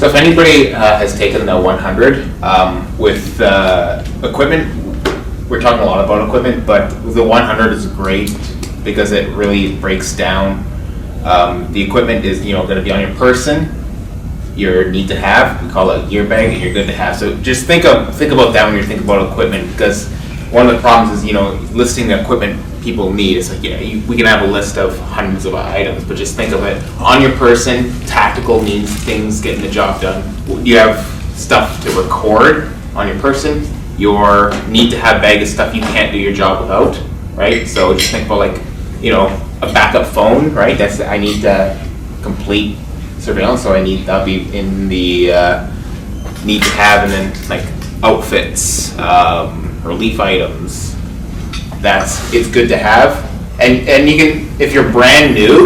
So if anybody has taken the 100 with equipment, we're talking a lot about equipment, but the 100 is great because it really breaks down. The equipment is going to be on your person, your need to have. We call it a gear bag, and you're good to have. So just think about that when you're thinking about equipment, because one of the problems is listing the equipment people need. It's like we can have a list of hundreds of items, but just think of it on your person. Tactical means things getting the job done. You have stuff to record on your person. Your need to have bag is stuff you can't do your job without, right? So just think about a backup phone, right? I need complete surveillance, so I need that be in the need to have, and then like outfits, relief items. It's good to have, and you can, if you're brand new,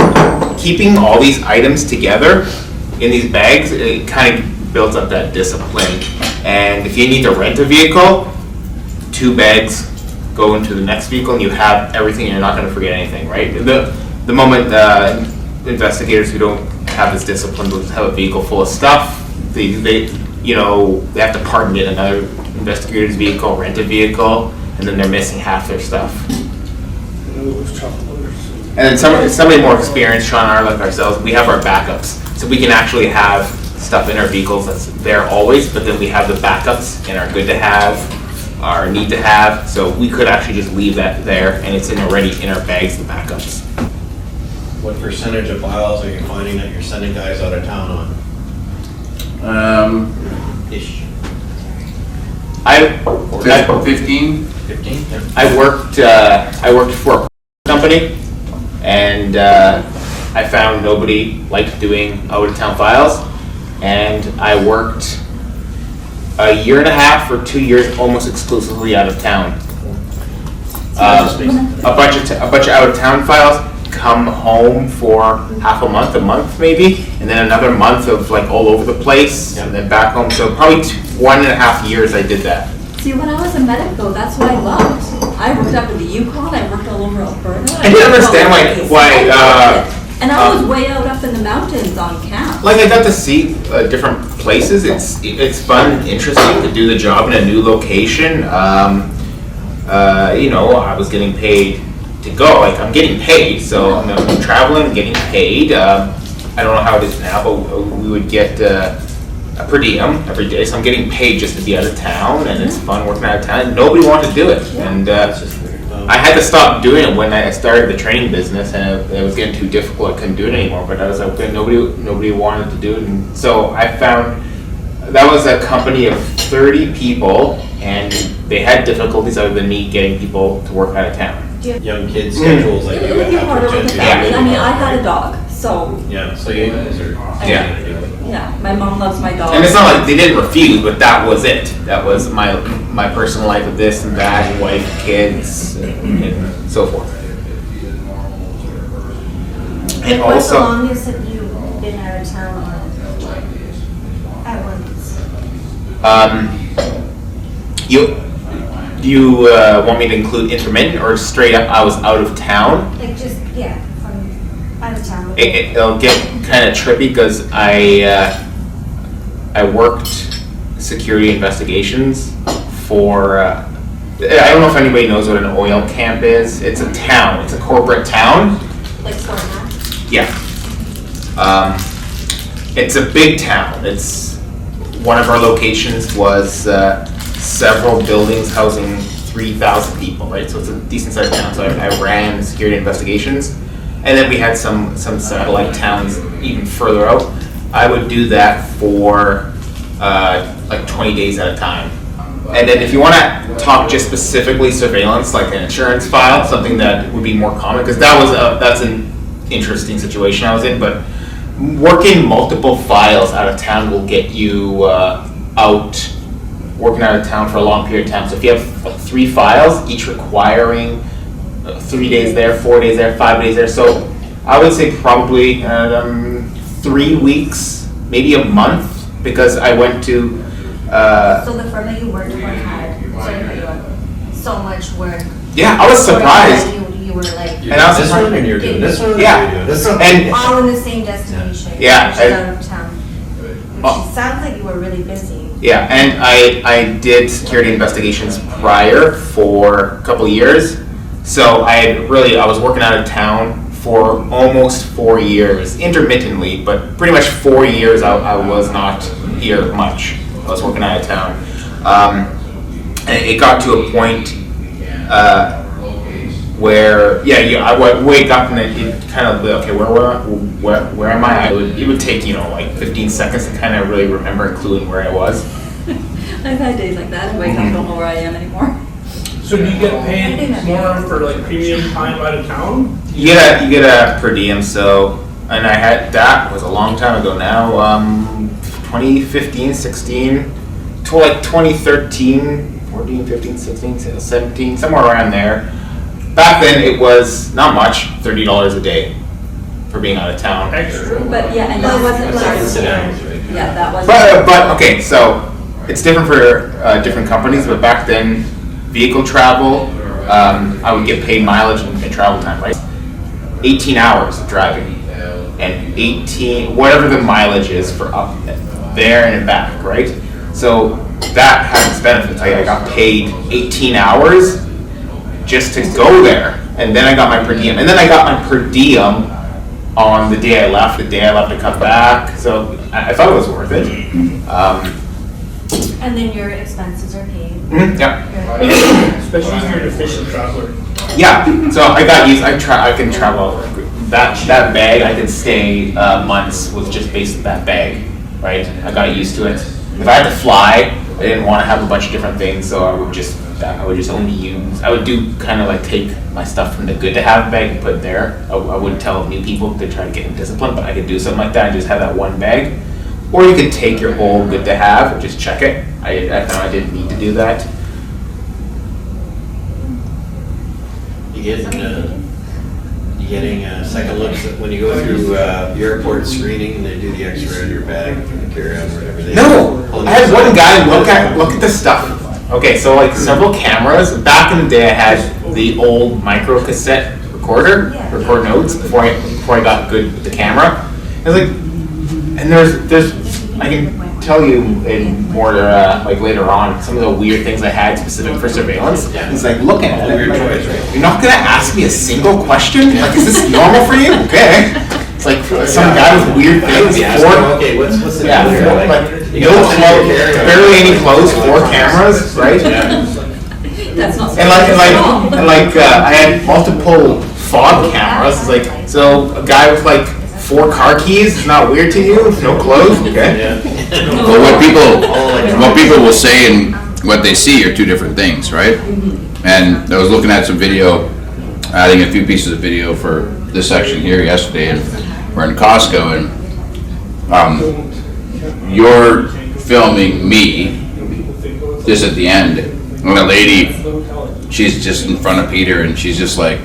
keeping all these items together in these bags, it kind of builds up that discipline. And if you need to rent a vehicle, 2 bags go into the next vehicle, and you have everything, and you're not going to forget anything, right? The moment investigators who don't have this discipline will have a vehicle full of stuff, they have to park and get another investigator's vehicle, rent a vehicle, and then they're missing half their stuff. And then somebody more experienced, Sean and I, like ourselves, we have our backups. So we can actually have stuff in our vehicles that's there always, but then we have the backups in our good to have, our need to have. So we could actually just leave that there, and it's already in our bags, the backups. What percentage of files are you finding that you're sending guys out of town on? Ish. 15? 15? Yeah. I worked for a company, and I found nobody liked doing out of town files, and I worked a year and a half or 2 years almost exclusively out of town. A bunch of out of town files, come home for half a month maybe, and then another month of like all over the place, and then back home. So probably 1.5 years I did that. See, when I was a medic though, that's what I loved. I worked up in the Yukon, I worked all over Alberta. I didn't understand why and I was way out up in the mountains on camp. Like I got to see different places. It's fun and interesting to do the job in a new location. I was getting paid to go. Like I'm getting paid, so I'm traveling, getting paid. I don't know how it is now, but we would get a per diem every day. So I'm getting paid just to be out of town, and it's fun working out of town. Nobody wanted to do it, and I had to stop doing it when I started the training business, and it was getting too difficult. I couldn't do it anymore. But I was like, nobody wanted to do it, and so I found that was a company of 30 people, and they had difficulties other than me getting people to work out of town. Young kids' schedules like you It would be harder with the family. Yeah. I mean, I had a dog, so Yeah, so you guys are. yeah, my mom loves my dog. And it's not like they didn't refuse, but that was it. That was my personal life of this and that, wife, kids, and so forth. And What's the also, longest that you've been out of town at once? you want me to include intermittent or straight up I was out of town? Like just, from out of town. It'll get kind of trippy because I worked security investigations for, I don't know if anybody knows what an oil camp is. It's a town, it's a corporate town. Like Fort Mac? Yeah. It's a big town. It's one of our locations was several buildings housing 3,000 people, right? So it's a decent sized town. So I ran security investigations, and then we had some satellite towns even further out. I would do that for like 20 days at a time. And then if you want to talk just specifically surveillance, like an insurance file, something that would be more common, because that's an interesting situation I was in, but working multiple files out of town will get you working out of town for a long period of time. So if you have like 3 files, each requiring 3 days there, 4 days there, 5 days there, so I would say probably 3 weeks, maybe a month, because I went to So the firm that you worked for had so much work. yeah, I was surprised. You were like And I was This one and you're doing this one. Yeah. You're doing this one. And all in the same destination. Yeah, which is out of town. Oh. It sounds like you were really busy. Yeah, and I did security investigations prior for a couple of years. So I was working out of town for almost 4 years, intermittently, but pretty much 4 years I was not here much. I was working out of town. And it got to a point where, I would wake up and it kind of, okay, where am I? It would take, like 15 seconds to kind of really remember and clue in where I was. I've had days like that, I wake up, don't know where I am anymore. So do you get paid more for like premium time out of town? You get a per diem, so, and that was a long time ago now, 2015, 16, to like 2013, 14, 15, 16, 17, somewhere around there. Back then it was not much, $30 a day for being out of town. Extra. But yeah, and That that wasn't wasn't last year. Yeah, that was. But okay, so it's different for different companies, but back then, vehicle travel, I would get paid mileage and travel time, right? 18 hours of driving, and 18, whatever the mileage is for up there and back, right? So that had its benefits. I got paid 18 hours just to go there, and then I got my per diem, and then I got my per diem on the day I left to come back. So I thought it was worth it. And then your expenses are paid. Yeah. Especially if you're an efficient traveler. Yeah, so I got used. I can travel. That bag I could stay months with just based that bag, right? I got used to it. If I had to fly, I didn't want to have a bunch of different things, so I would just only use. I would do kind of like take my stuff from the good to have bag and put it there. I wouldn't tell new people to try to get them disciplined, but I could do something like that and just have that one bag. Or you could take your whole good to have and just check it. I found I didn't need to do that. You getting second looks when you go through your airport screening and they do the X-ray of your bag and carry on whatever they No, I had one guy look at the stuff. Okay, so like several cameras. Back in the day, I had the old micro cassette recorder, record notes before I got good with the camera. I was like, and there's I can tell you in more like later on some of the weird things I had specific for surveillance. He's like looking at it. Like, you're not gonna ask me a single question? Like, is this normal for you? Okay. It's like some guy with weird things. Okay, what's the Yeah, deal? like no clothes, barely any clothes, 4 cameras, right? That's not. And I had multiple fob cameras. It's like, so a guy with like 4 car keys is not weird to you? No clothes? Okay. Well, what people will say and what they see are two different things, right? And I was looking at some video, adding a few pieces of video for this section here yesterday, and we're in Costco, and you're filming me just at the end, and a lady, she's just in front of Peter, and she's just like,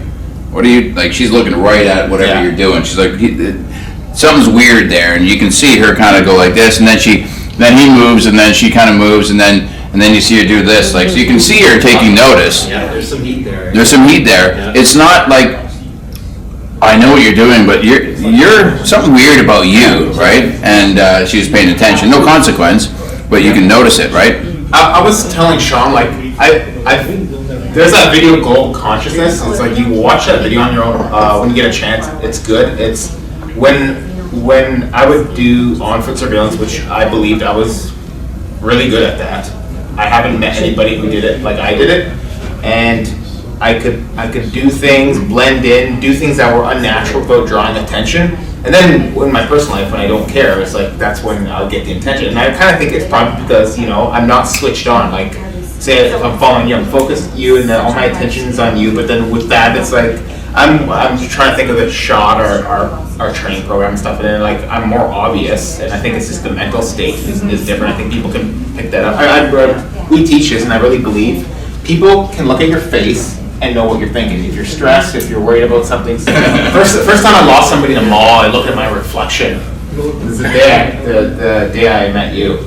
what are you, like, she's looking right at whatever you're doing. She's like, something's weird there, and you can see her kind of go like this, and then he moves, and then she kind of moves, and then you see her do this, like, so you can see her taking notice. Yeah, there's some heat there. There's some heat there. Yeah. It's not like, I know what you're doing, but you're something weird about you, right? And she was paying attention, no consequence, but you can notice it, right? I was telling Sean, like, there's that video goal consciousness. It's like you watch that video on your own when you get a chance. It's good. It's when I would do on-foot surveillance, which I believed I was really good at that. I haven't met anybody who did it like I did it, and I could do things, blend in, do things that were unnatural without drawing attention. And then in my personal life, when I don't care, it's like that's when I'll get the attention. And I kind of think it's probably because I'm not switched on. Like, say if I'm following you, I'm focused on you, and then all my attention is on you. But then with that, it's like I'm trying to think of the shot or our training program and stuff, and then like I'm more obvious. And I think it's just the mental state is different. I think people can pick that up. We teach this, and I really believe people can look at your face and know what you're thinking. If you're stressed, if you're worried about something. First time I lost somebody in a mall, I looked at my reflection. This is the day I met you.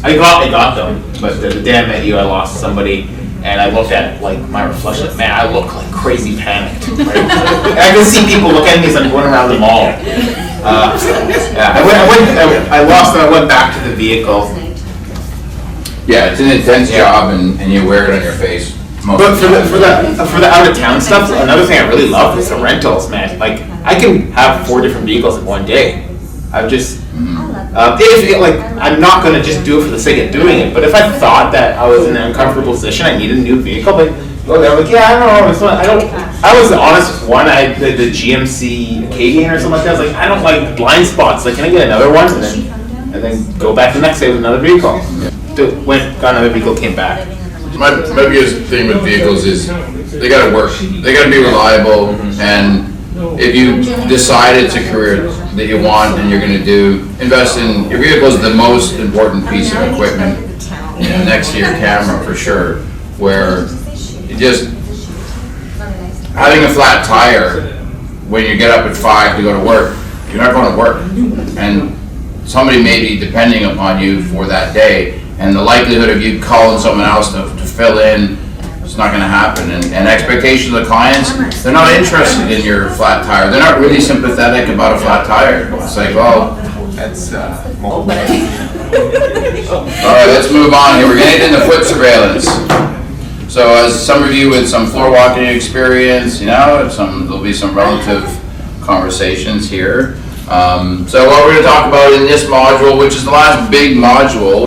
I got them, but the day I met you, I lost somebody, and I looked at like my reflection. Man, I look like crazy panicked. Right? And I can see people look at me as I'm going around the mall. Yeah, I lost and I went back to the vehicle. Yeah, it's an intense job and you wear it on your face. most But of for the the time. for the out of town stuff, another thing I really love is the rentals, man. Like I can have 4 different vehicles in one day. I'm just I'm not gonna just do it for the sake of doing it. But if I thought that I was in an uncomfortable position, I needed a new vehicle, like go there, like yeah, I don't know, this one, I was honest with one. I had the GMC Acadian or something like that. I was like, I don't like blind spots. Like, can I get another one? And then go back the next day with another vehicle. Went, got another vehicle, came back. My biggest thing with vehicles is they gotta work, they gotta be reliable, and if you decide it's a career that you want and you're gonna do, invest in, your vehicle is the most important piece of equipment next to your camera for sure, where you just, having a flat tire when you get up at 5 to go to work, you're not going to work, and somebody may be depending upon you for that day, and the likelihood of you calling someone else to fill in, it's not gonna happen. And expectations of the clients, they're not interested in your flat tire. They're not really sympathetic about a flat tire. It's like, well, That's all right, let's move on here. We're getting into foot surveillance. So as some of you with some floor walking experience, there'll be some relative conversations here. So what we're gonna talk about in this module, which is the last big module,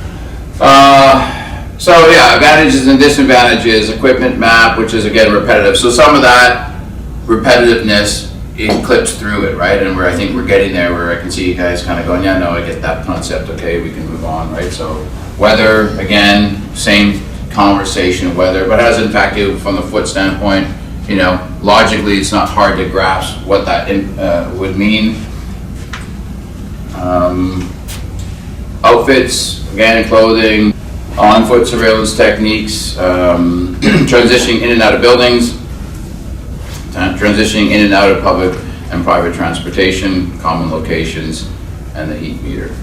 so yeah, advantages and disadvantages, equipment map, which is again repetitive. So some of that repetitiveness, it clips through it, right? And I think we're getting there where I can see you guys kind of going, yeah, no, I get that concept, okay, we can move on, right? So weather, again, same conversation, weather, but as in fact, from the foot standpoint, logically it's not hard to grasp what that would mean. Outfits, again, clothing, on-foot surveillance techniques, transitioning in and out of buildings, transitioning in and out of public and private transportation, common locations, and the heat meter.